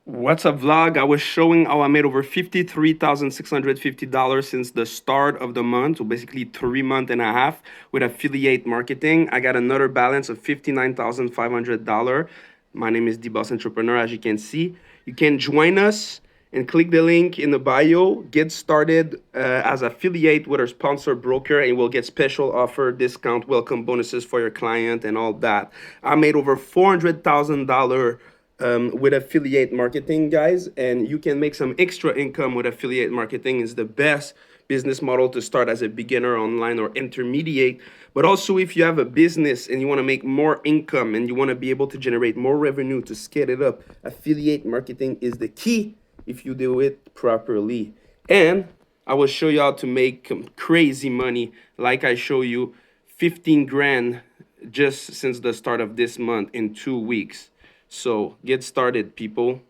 What's up, vlog? I was showing how I made over $53,650 since the start of the month, so basically 3 months and a half with affiliate marketing. I got another balance of $59,500. My name is 𝐍𝐞 Entrepreneur, as you can see. You can join us and click the link in the bio. Get started as affiliate with our sponsor broker, and we'll get special offer, discount, welcome bonuses for your client, and all that. I made over $400,000 with affiliate marketing, guys, and you can make some extra income with affiliate marketing. Is the best business model to start as a beginner, online, or intermediate. But also, if you have a business and you want to make more income and you want to be able to generate more revenue to scale it up, affiliate marketing is the key if you do it properly. And I will show you how to make crazy money, like I show you 15 grand just since the start of this month in 2 weeks. So get started, people.